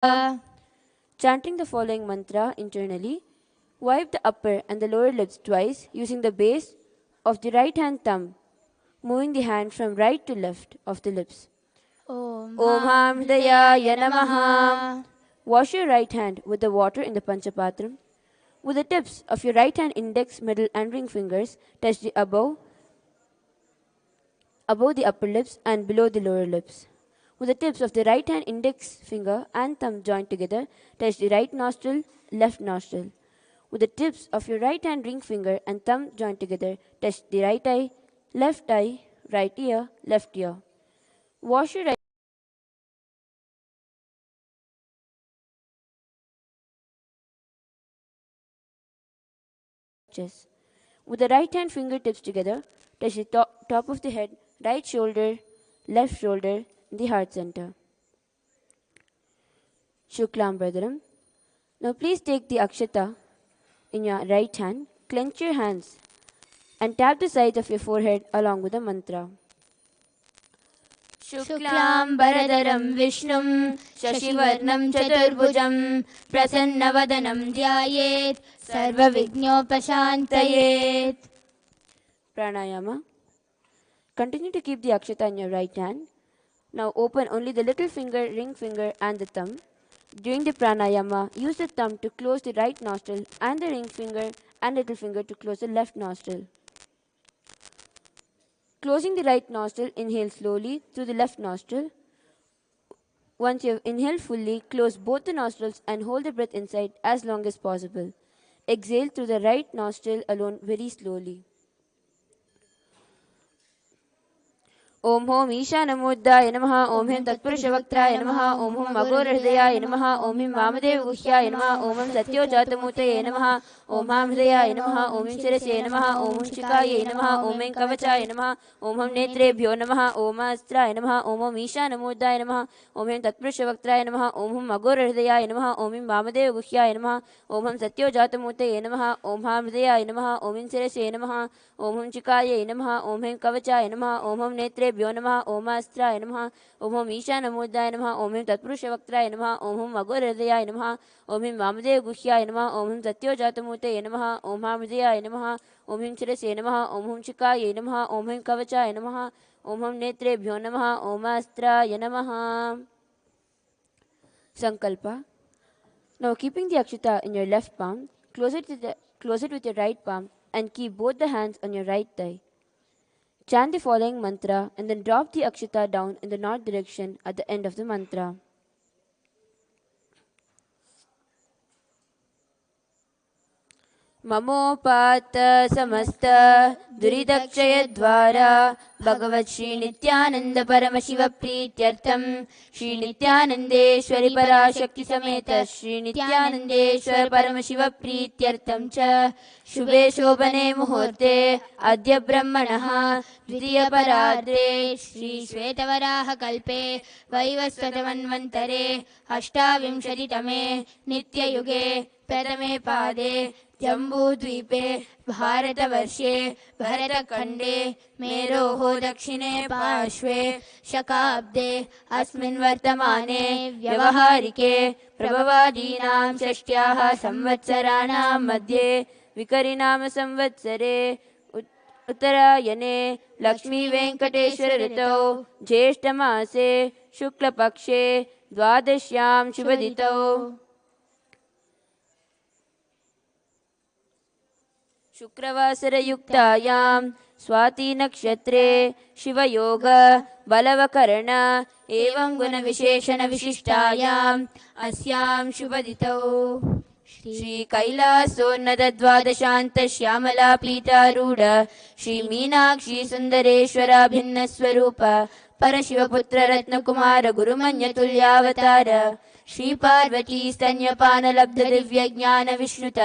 Chanting the following mantra internally, wipe the upper and the lower lips twice using the base of the right hand thumb, moving the hand from right to left of the lips. Om Ham Hridayaya Namaha. Wash your right hand with the water in the Panchapatram. With the tips of your right hand index, middle and ring fingers, touch the above the upper lips and below the lower lips. With the tips of the right hand index finger and thumb joined together, touch the right nostril, left nostril. With the tips of your right hand ring finger and thumb joined together, touch the right eye, right ear, left ear. Wash your right chest. With the right hand fingertips together, touch the top of the head, right shoulder, left shoulder, the heart center. Shuklam Bradaram. Now please take the akshata in your right hand, clench your hands, and tap the sides of your forehead along with the mantra. Shuklam Bharadaram Vishnum Shashivarnam Chaturbhujam Prasanavadanam Dhyayet Sarva Vignopashantayet. Pranayama. Continue to keep the akshata in your right hand. Now open only the little finger, ring finger and the thumb. During the pranayama, use the thumb to close the right nostril and the ring finger and little finger to close the left nostril. Closing the right nostril, inhale slowly through the left nostril. Once you have inhaled fully, close both the nostrils and hold the breath inside as long as possible. Exhale through the right nostril alone very slowly. Om Hom Ishanamuddaaya Namaha. Om Him Tatpurushavaktraya Namaha. Om Hum Aghorahridayaya Namaha. Om Him Vamadeva Guhyaya Namaha. Om Him Satyojatamuttaya Namaha. Om Ham Hridayaya Namaha. Om Him Shirasya Namaha. Om Him Shikaya Namaha. Om Him Kavachaya Namaha. Om Him Netrebhyo Namaha. Om Astraya Namaha. Om Hom Ishanamuddaaya Namaha. Om Him Tatpurushavaktraya Namaha. Om Hum Aghorahridayaya Namaha. Om Him Vamadeva Guhyaya Namaha. Om Him Satyojatamuttaya Namaha. Om Ham Hridayaya Namaha. Om Him Shirasya Namaha. Om Him Shikaya Namaha. Om Him Kavachaya Namaha. Om Him Netrebhyo Namaha. Om Astraya Namaha. Om Hum Ishanamuddaaya Namaha. Om Him Tatpurushavaktraya Namaha. Om Hum Aghorahridayaya Namaha. Om Him Vamadeva Guhyaya Namaha. Om Him Satyojatamuttaya Namaha. Om Ham Hridayaya Namaha. Om Him Shirasya Namaha. Om Him Shikaya Namaha. Om Him Kavachaya Namaha. Om Hum Netrebhyo Namaha. Om Astraya Namaha. Sankalpa. Now keeping the akshata in your left palm, close it with your right palm and keep both the hands on your right thigh. Chant the following mantra and then drop the akshata down in the north direction at the end of the mantra. ममोपात समस्त दुरिदक्षय द्वारा भगवत् श्री नित्यानंद परम शिव प्रीत्यर्थम श्री नित्यानंदेश्वरी पराशक्ति समेत श्री नित्यानंदेश्वर परम शिव प्रीत्यर्थम च शुभे शोभने मुहूर्ते अद्य ब्रह्मणः द्वितीय परार्धे श्री श्वेतवराह कल्पे वैवस्वतमन्वन्तरे अष्टाविंशतितमे नित्ययुगे प्रथमे पादे जम्बूद्वीपे भारतवर्षे भरतखण्डे मेरोः दक्षिणे पार्श्वे शकाब्दे अस्मिन् वर्तमाने व्यवहारिके प्रभवादीनां षष्ट्याः संवत्सराणां मध्ये विकरिनाम संवत्सरे उत्तरायणे लक्ष्मीवेङ्कटेश्वर ऋतौ ज्येष्ठमासे शुक्लपक्षे द्वादश्यां शुभदितौ शुक्रवासरयुक्तायां स्वाति नक्षत्रे शिवयोग बलवकरण एवं गुणविशेषण विशिष्टायाम् अस्यां शुभदितौ श्री कैलासोन्नत द्वादशान्त श्यामला पीठारूढ़ श्री मीनाक्षी सुंदरेश्वरा भिन्न स्वरूप परशिवपुत्र रत्नकुमार गुरुमन्यतुल्यावतार श्री पार्वती स्तन्यपान लब्ध दिव्य ज्ञान विष्णुत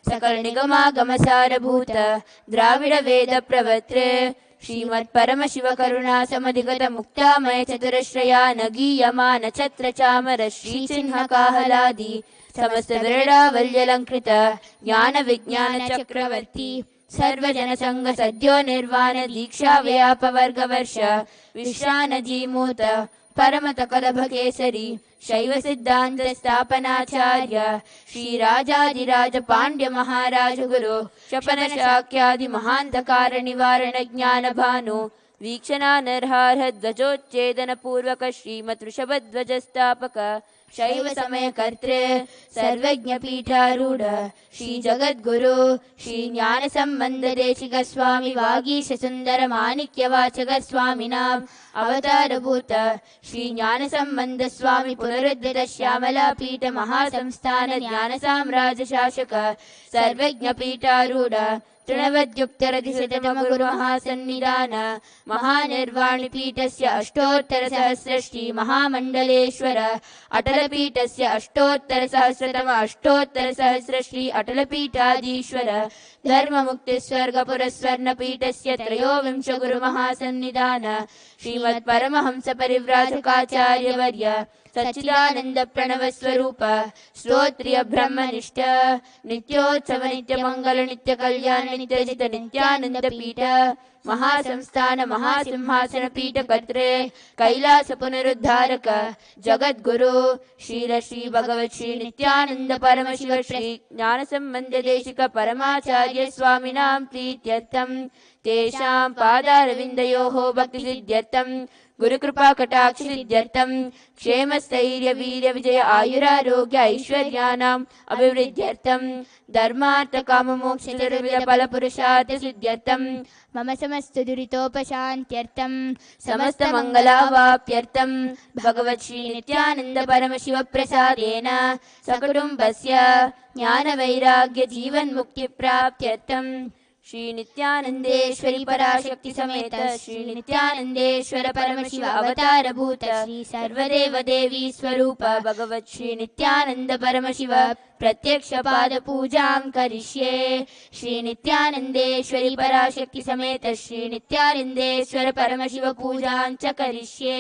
सकल निगमागम सारभूत द्राविड वेद प्रवक्त्रे श्रीमत् परम शिव करुणा समधिगत मुक्तामय चतुरश्रया नगीयमान छत्र चामर श्री चिन्ह काहलादि समस्त विरडावल्यलंकृत ज्ञान विज्ञान चक्रवर्ती सर्वजन संग सद्यो निर्वाण दीक्षा व्याप वर्ग वर्ष विश्रानजीमूत परमतकलभकेसरी शैवसिद्धान्तस्थापनाचार्य श्रीराजाधिराज पाण्ड्य महाराज गुरु शपनशाक्यादि महान्तकारनिवारणज्ञानभानु वीक्षणानर्हार्हध्वजोच्चेदनपूर्वक श्रीमद्वृषभध्वजस्थापक शैव समयकर्त्रे सर्वज्ञपीठारूढ श्री जगद्गुरु श्री ज्ञानसम्बन्धदेशिक स्वामी वागीश सुन्दर माणिक्यवाचक स्वामिनाम् अवतारभूत श्री ज्ञानसम्बन्ध स्वामी पुनरुद्धृत श्यामलापीठ महासंस्थान ज्ञानसाम्राज्य शासक सर्वज्ञपीठारूढ तृणवद्युक्तरधिशतमगुरु महासन्निधान महानिर्वाणपीठस्य अष्टोत्तरसहस्रश्री महामण्डलेश्वर अटलपीठस्य अष्टोत्तरसहस्रतम अष्टोत्तरसहस्रश्री अटलपीठाधीश्वर धर्ममुक्तिस्वर्गपुरस्वर्णपीठस्य त्रयोविंश गुरुमहासन्निधान श्रीमत्परमहंस परिव्राजकाचार्यवर्य सच्चिदानंद प्रणव स्वरूप स्तोत्रिय ब्रह्मनिष्ठ नित्योत्सव नित्य मंगल नित्य कल्याण नित्यजित नित्यानंद पीठ महासंस्थान महासिंहासन पीठ कर्त्रे कैलास पुनरुद्धारक जगद्गुरु श्रील श्री भगवत श्री नित्यानंद परमशिव श्री ज्ञानसम्बन्ध देशिक परमाचार्य स्वामिनां प्रीत्यर्थं तेषां पादारविन्दयोः भक्तिसिद्ध्यर्थं गुरुकृपा कटाक्ष सिद्ध्यर्थं क्षेमस्थैर्य वीर्य विजय आयुरारोग्य ऐश्वर्याणाम् अभिवृद्ध्यर्थं धर्मार्थ काम मोक्ष चतुर्विध फल पुरुषार्थ सिद्ध्यर्थं मम समस्त दुरितोपशान्त्यर्थं समस्त मंगलावाप्यर्थं भगवत् श्री नित्यानंद परमशिव प्रसादेन सकुटुम्बस्य ज्ञान वैराग्य जीवन मुक्ति प्राप्त्यर्थं श्री नित्यानंदेश्वरी पराशक्ति समेत श्री नित्यानंदेश्वर परमशिव अवतार भूत श्री सर्वदेव देवी स्वरूप भगवत श्री नित्यानंद परमशिव प्रत्यक्ष पाद पूजां करिष्ये श्री नित्यानंदेश्वरी पराशक्ति समेत श्री नित्यानंदेश्वर परमशिव पूजां च करिष्ये।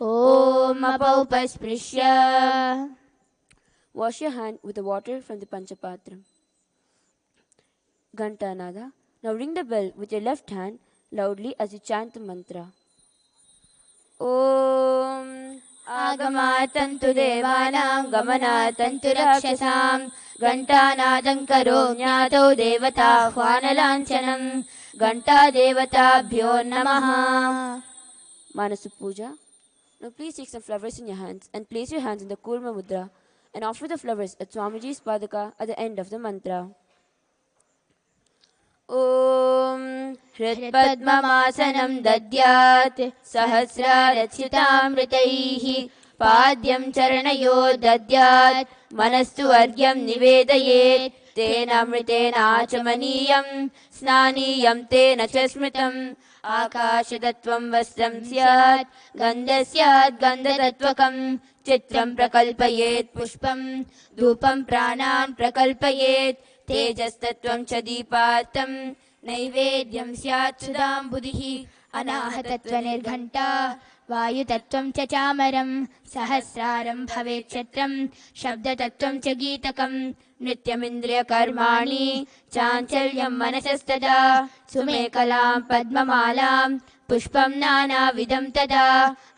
ओम अपौपस्पृश्य wash your hand with the water from the panchapatram. Ghantanada. Now ring the bell with your left hand loudly as you chant the mantra. Om Agamatantu Devanam Gamanatantu Rakshasam Ghantanadam Karo Jnato Devata Hvanalanchanam Ghanta Devatabhyo Namaha. Manasu Puja. Now please take some flowers in your hands and place your hands in the Kurma Mudra and offer the flowers at Swamiji's Padaka at the end of the mantra. Om Hritpadmamasanam dadyat Sahasrarachyutamritaihi Padyam Charanayo dadyat Manastu Argyam Nivedayet Tena Amritena Achamaniyam Snaniyam Tena Chasmritam Akashadattvam Vastram Syat Gandhasyat Gandhatatvakam Chitram Prakalpayet Pushpam Dhupam Pranan Prakalpayet तेजस्तत्वं च दीपार्थं नैवेद्यं स्यात् सुधाम्बुधिः अनाहतत्वनिर्घण्टा वायुतत्वं च चामरं सहस्रारं भवेत् क्षत्रं शब्दतत्वं च गीतकं नृत्यमिन्द्रियकर्माणि चाञ्चल्यं मनसस्तदा सुमेकलां पद्ममालां पुष्पं नानाविधं तदा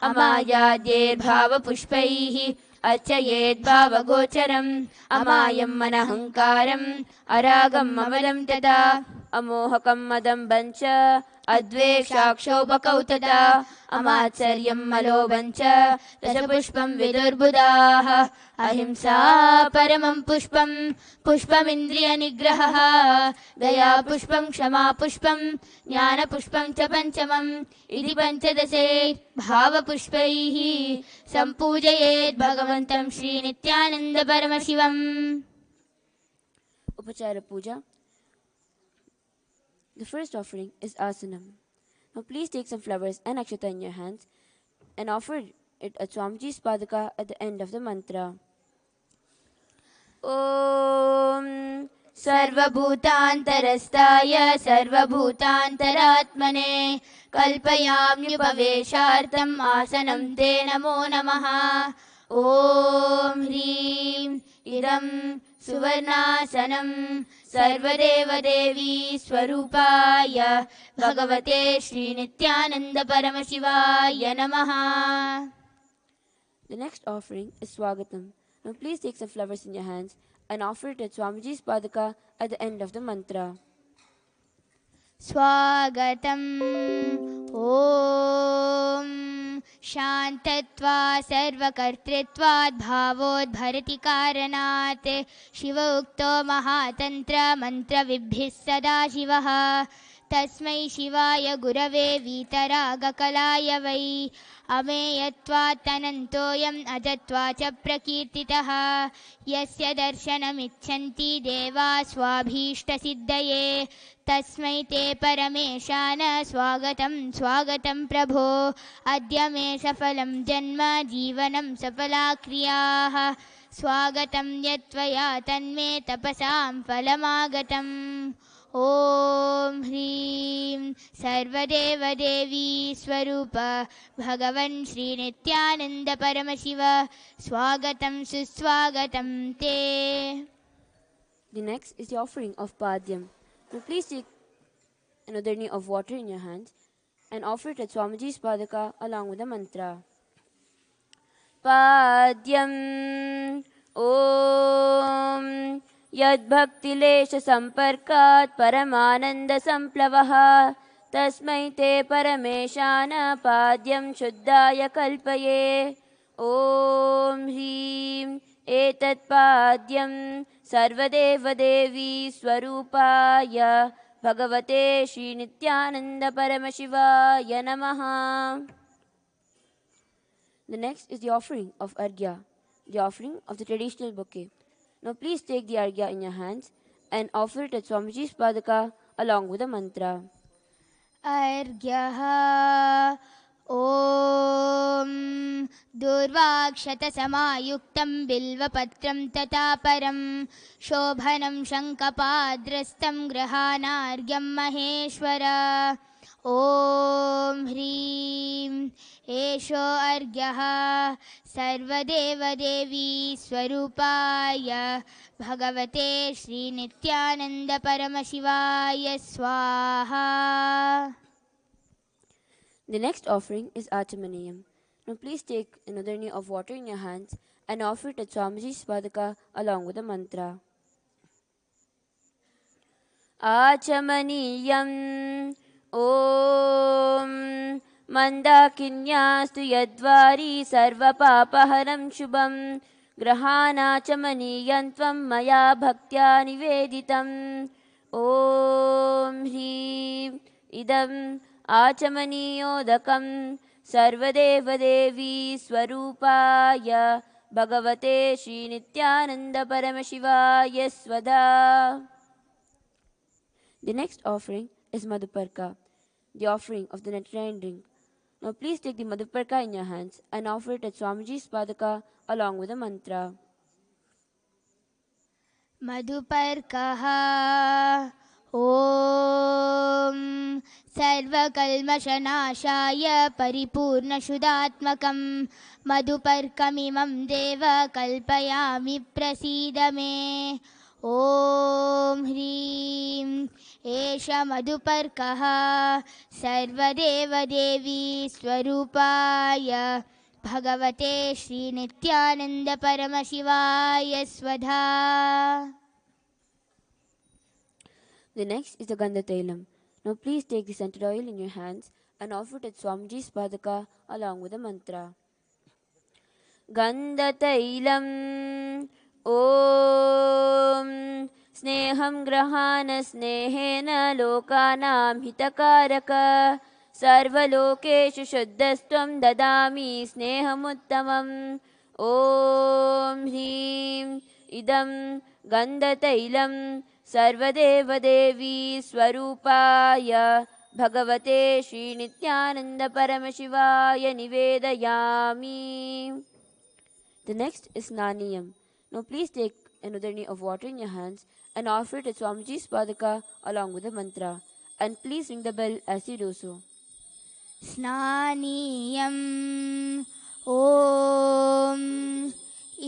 अमायाद्यैर्भावपुष्पैः अर्चयेत् भावगोचरम् अमायं मनहङ्कारम् अरागम् अमलं तदा अमोहकं मदं बञ्च अद्वेषाक्षोभकौ तदा अमात्सर्यं मलोभं च रसपुष्पं विदुर्बुधाः अहिंसा परमं पुष्पं पुष्पमिन्द्रियनिग्रहः दया पुष्पं क्षमा पुष्पं ज्ञानपुष्पं च पञ्चमम् इति पञ्चदशे भावपुष्पैः सम्पूजयेत् भगवन्तं श्रीनित्यानन्द परमशिवम्। उपचार पूजा. The first offering is asanam. Now please take some flowers and akshata in your hands and offer it at Swamiji's Padaka at the end of the mantra. Om Sarvabhutantarastaya Sarvabhutantaratmane Kalpayamyupaveshartam Asanam Te Namo Namaha. Om Hrim Idam Suvarnasanam Sarvadeva Devi Swarupaya Bhagavate Shri Nityananda Paramashivaya Namaha. The next offering is Swagatam. Now please take some flowers in your hands and offer it at Swamiji's Padaka at the end of the mantra. स्वागतम् ॐ शान्तत्वा सर्वकर्तृत्वात् भावोद्भरति कारणात् शिव उक्तो महातन्त्रमन्त्रविद्भिः सदा शिवः तस्मै शिवाय गुरवे वीतरागकलाय वै अमेयत्वात्तनन्तोऽयम् अजत्वात् च प्रकीर्तितः यस्य दर्शनमिच्छन्ति देवा स्वाभीष्टसिद्धये तस्मै ते परमेशान स्वागतं स्वागतं प्रभो अद्य मे सफलं जन्म जीवनं सफला क्रियाः स्वागतं यत्त्वया तन्मे तपसां फलमागतम् ॐ ह्रीं सर्वदेवदेवी स्वरूप भगवन् श्रीनित्यानन्द परमशिव स्वागतं सुस्वागतं ते. The next is the offering of Padyam. Now please take another knee of water in your hands and offer it at Swamiji's Padaka along with the mantra. Padyam Om Yadbhaktilesha Samparkat Paramananda Samplavaha Tasmai Te Parameshana Padyam Shuddhaya Kalpaye Om Hrim Etat Padyam Sarvadeva Devi Swarupaya Bhagavate Shri Nityananda Paramashivaya Namaha. The next is the offering of Arghya, the offering of the traditional bouquet. Now please take the Arghya in your hands and offer it at Swamiji's Padaka along with the mantra. अर्घ्यः ॐ दुर्वाक्षतसमायुक्तं बिल्वपत्रं तथा परं शोभनं शङ्खपाद्रस्तं गृहाणार्घ्यं महेश्वर ॐ ह्रीं एषो अर्घ्यः सर्वदेवदेवी स्वरूपाय भगवते श्रीनित्यानन्दपरमशिवाय स्वाहा. The next offering is Achamaniyam. Now please take another knee of water in your hands and offer it at Swamiji's Padaka along with the mantra. Achamaniyam Om Mandakinyastu Yadvari Sarvapapaharam Shubham Grahanachamaniyan Tvam Maya Bhaktya Niveditam Om Hrim Idam Achamaniodakam Sarvadeva Devi Swarupaya Bhagavate Shri Nityananda Paramashivaya Swada. The next offering is Madhuparka, the offering of the nectarine drink. Now please take the Madhuparka in your hands and offer it at Swamiji's Padaka along with the mantra. मधुपर्कः ॐ सर्वकल्मषनाशाय परिपूर्णशुदात्मकं मधुपर्कमिमं देव कल्पयामि प्रसीद मे ॐ ह्रीं एष मधुपर्कः सर्वदेवदेवी स्वरूपाय भगवते श्रीनित्यानन्दपरमशिवाय स्वधा. The next is the Gandhatailam. Now please take the scented oil in your hands and offer it at Swamiji's Padaka along with the mantra. Gandhatailam Om Sneham Grahana Snehena Lokanam Hitakaraka Sarvalokeshu Shuddhastvam Dadami Snehamuttamam Om Hrim Idam Gandhatailam Sarvadeva Devi Swarupaya Bhagavate Shri Nityananda Paramashivaya Nivedayami. The next is Naniyam. Now please take another knee of water in your hands and offer it at Swamiji's Padaka along with the mantra. And please ring the bell as you do so. स्नानीयम् ॐ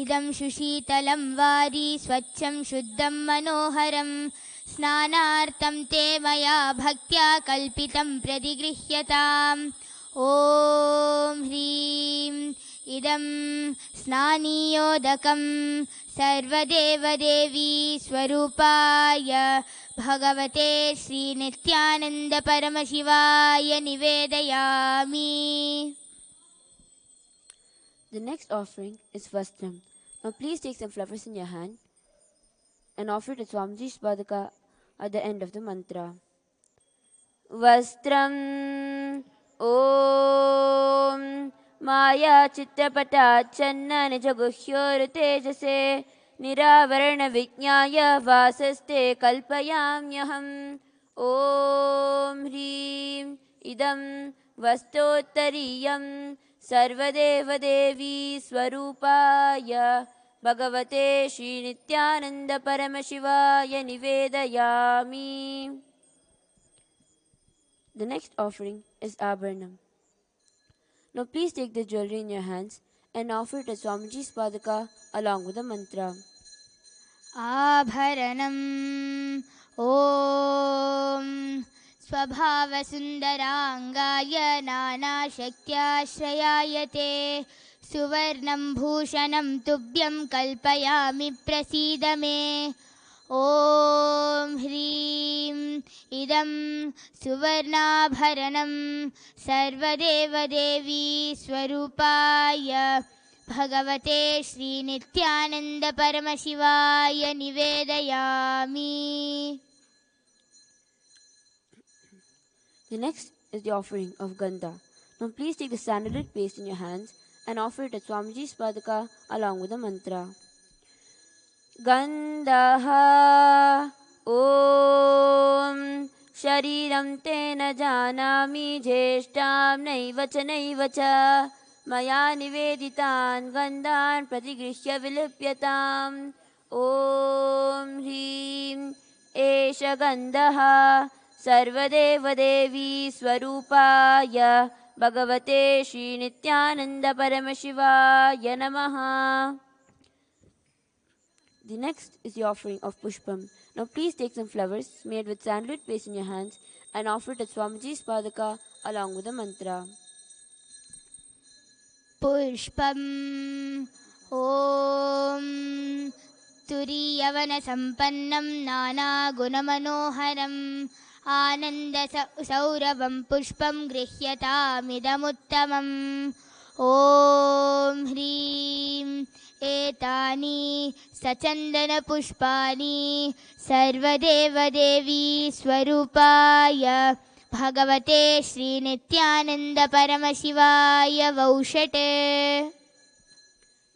इदं सुशीतलं वारी स्वच्छं शुद्धं मनोहरं स्नानार्थं ते मया भक्त्या कल्पितं प्रतिगृह्यताम् ॐ ह्रीं इदं स्नानीयोदकं सर्वदेवदेवी स्वरूपाय भगवते श्रीनित्यानन्दपरमशिवाय निवेदयामि. The next offering is Vastram. Now please take some flowers in your hand and offer it to Swamiji's Padaka at the end of the mantra. Vastram Om Maya Chittapatachanna Nijaguhyor Tejase Niravarana Vijnaya Vasaste Kalpayamyaham Om Hrim Idam Vastottariyam Sarvadevadevi Swarupaya Bhagavate Shri Nityananda Paramashivaya Nivedayami. The next offering is Abharanam. Now please take the jewelry in your hands and offer it to Swamiji's Padaka along with the mantra. आभरणम् ॐ स्वभावसुन्दराङ्गाय नानाशक्त्याश्रयाय ते सुवर्णं भूषणं तुभ्यं कल्पयामि प्रसीद मे. ॐ ह्रीं इदं सुवर्णाभरणं सर्वदेवदेवी स्वरूपाय भगवते श्रीनित्यानन्दपरमशिवाय निवेदयामि. The next is the offering of Gandha. Now please take the sandalwood paste in your hands and offer it to Swamiji's Padaka along with the mantra. Gandha Om Shariram Tena Janami Jeshtam Naiva Cha Maya Niveditan Gandhan Pratigrishya Vilipyatam. Om Hrim Esha Gandha Sarvadevadevi Swarupaya Bhagavate Shri Nityananda Paramashivaya Namaha. The next is the offering of Pushpam. Now please take some flowers made with sandalwood paste in your hands and offer it at Swamiji's Padaka along with the mantra. पुष्पम् ॐ तुरीयवनसम्पन्नं नानागुणमनोहरम् आनन्दसौरभं पुष्पं गृह्यतामिदमुत्तमम्. ॐ ह्रीं एतानि सचन्दनपुष्पाणि सर्वदेवदेवी स्वरूपाय भगवते श्रीनित्यानन्दपरमशिवाय वौषटे.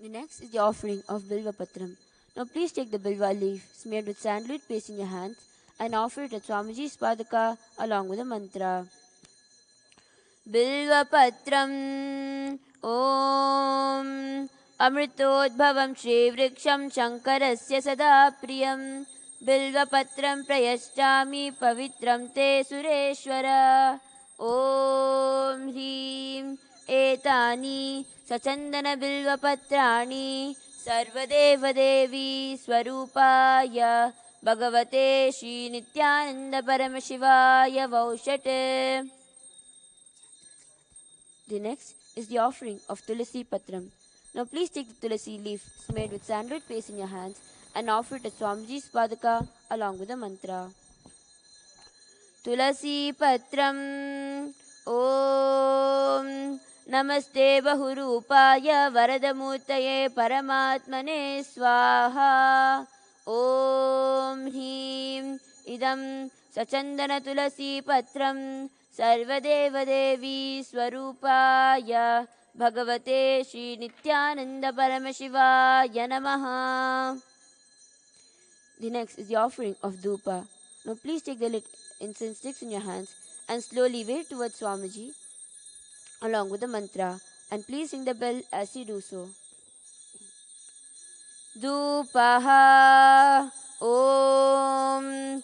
The next is the offering of Bilva Patram. Now please take the Bilva leaf smeared with sandalwood paste in your hands and offer it at Swamiji's Padaka along with the mantra. Bilva Patram Om Amritodbhavam Shri Vriksham Shankarasya Sada Priyam Bilva Patram Prayashchami Pavitram Te Sureshwara. Om Hrim Etani Sachandana Bilva Patrani Sarvadevadevi Swarupaya Bhagavate Shri Nityananda Paramashivaya Vaushate. The next is the offering of Tulasi Patram. Now please take the Tulasi leaf smeared with sandalwood paste in your hands and offer it at Swamiji's Padaka along with the mantra. Tulasi Patram Om Namaste Bahurupaya Varadamurtaye Paramatmane Swaha. Om Hrim Idam Sachandana Tulasi Patram Sarvadevadevi Swarupaya Bhagavate Shri Nityananda Paramashivaya Namaha. The next is the offering of Dhupa. Now please take the lit incense sticks in your hands and slowly wave towards Swamiji along with the mantra, and please ring the bell as you do so. Dhupaha Om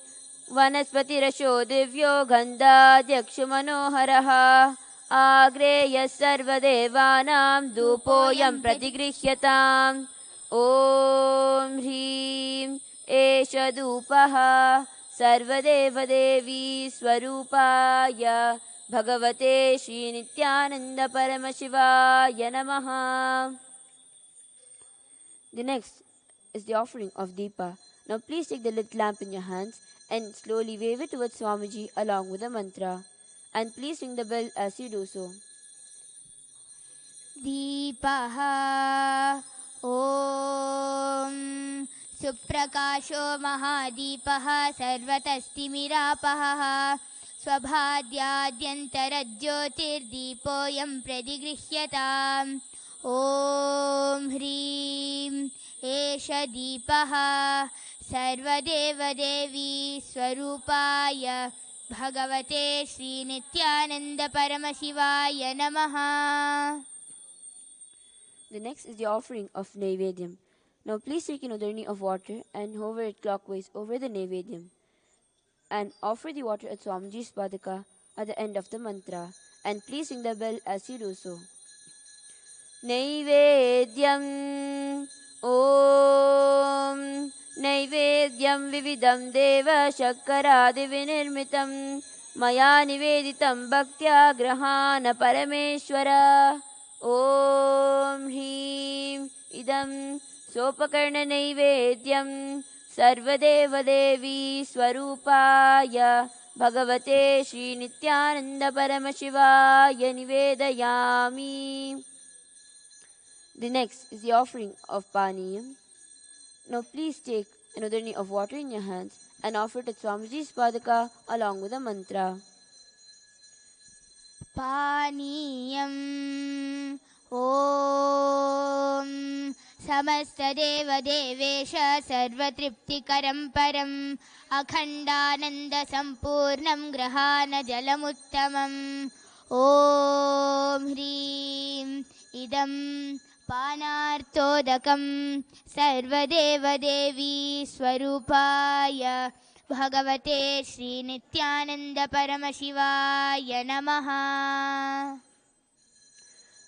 Vanaspati Divyo Gandha Yakshu Manoharaha Agreya Sarvadevanam Dhupoyam Pratigrihyatam. Om Hrim Esha Dhupaha Sarvadevadevi Swarupaya भगवते श्रीनित्यानंद परमशिवाय नमः. The next is the offering of Deepa. Now please take the lit lamp in your hands and slowly wave it towards Swamiji along with the mantra. And please ring the bell as you do so. दीपः ॐ सुप्रकाशो महादीपः सर्वतस्तिमिरापहः स्वभाद्याद्यन्तरज्योतिर्दीपोऽयं प्रतिगृह्यताम्. ॐ ह्रीं एष दीपः सर्वदेवदेवी स्वरूपाय भगवते श्रीनित्यानन्द परमशिवाय नमः. The next is the offering of Naivedyam. Now please take an udharni of water and hover it clockwise over the Naivedyam. And offer the water at Swamiji's Padaka at the end of the mantra. And please ring the bell as you do so. Naivedyam Om Naivedyam Vividam Deva Shakkaradi Vinirmitam Maya Niveditam Bhaktya Grahana Parameshwara. Om Hrim Idam Sopakarna Naivedyam Sarvadeva Devi Swarupaya Bhagavate Shri Nityananda Paramashivaya Nivedayami. The next is the offering of Paniyam. Now please take an udharni of water in your hands and offer it at Swamiji's Padaka along with the mantra. पानीयम् ॐ समस्तदेवदेवेश सर्वतृप्तिकरं परम् अखण्डानन्दसम्पूर्णं ग्रहाणजलमुत्तमम्. ॐ ह्रीं इदं पानार्तोदकं सर्वदेवदेवी स्वरूपाय भगवते श्रीनित्यानन्द परमशिवाय नमः.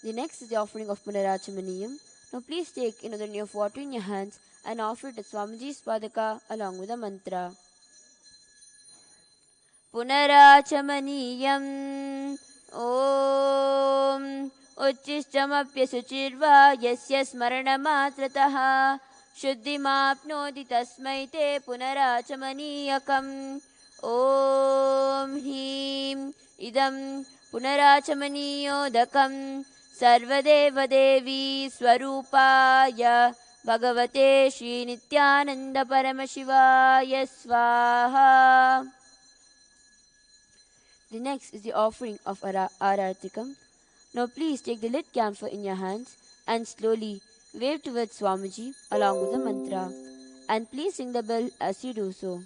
The next is the offering of Punarachamaniyam. Now please take an udharni of water in your hands and offer it at Swamiji's Padaka along with the mantra. Punarachamaniyam Om Uchchishtamapyasuchirva Yasya Smaranamatrataha Shuddhimapnoti Tasmai Te Punarachamaniyakam. Om Hrim Idam Punarachamaniyodakam Sarvadevadevi Swarupaya Bhagavate Shri Nityananda Paramashivaya Swaha. The next is the offering of Arartikam. Now please take the lit camphor in your hands and slowly wave towards Swamiji along with the mantra. And please ring the bell as you do so.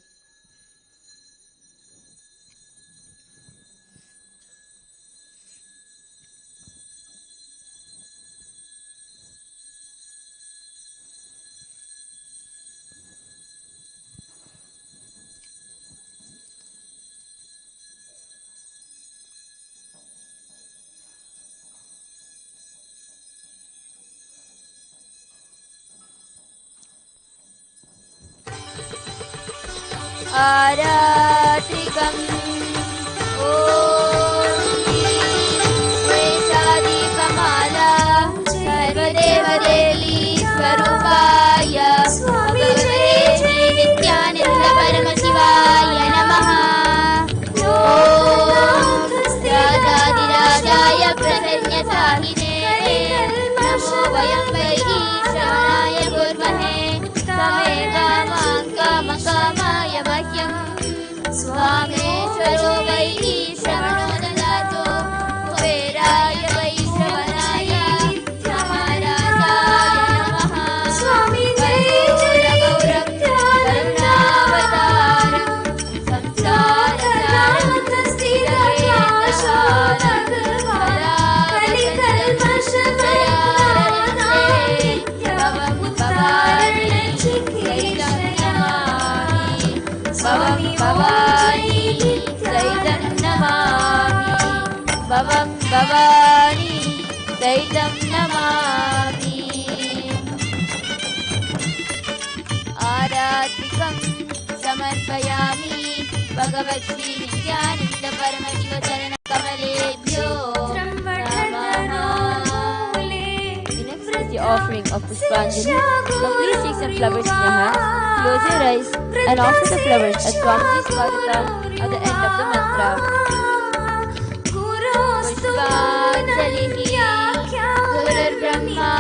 Aratrikam Om Esha-dipamala Sarvadeva-devi Swarupaya Bhagavate Shri Nityananda Paramashivaya Namaha. Om Radha-dirajaya Prasanya-sahine Namo Vayam Vaihi Shravanaaya Kurmahe Samega-mang-kama-kamaya Vahyam Swameshwaro Vaihi Shravano Dadato Kuberaya Vaihi Shravanaya Maharajaya Namaha. Gauram Karunavataram Samsara-saram Bhavam Bhavani Saitam Namami. Aratikam Samarpayami Bhagavat Shri Nityananda Paramashivacharana कमलेभ्यो Next is the offering of Pushpanjali. Now please take some flowers in your hands, close your eyes and offer the flowers as Swamiji's Varata at the end of the mantra. पुष्पाञ्जलिः गुरुर्ब्रह्मा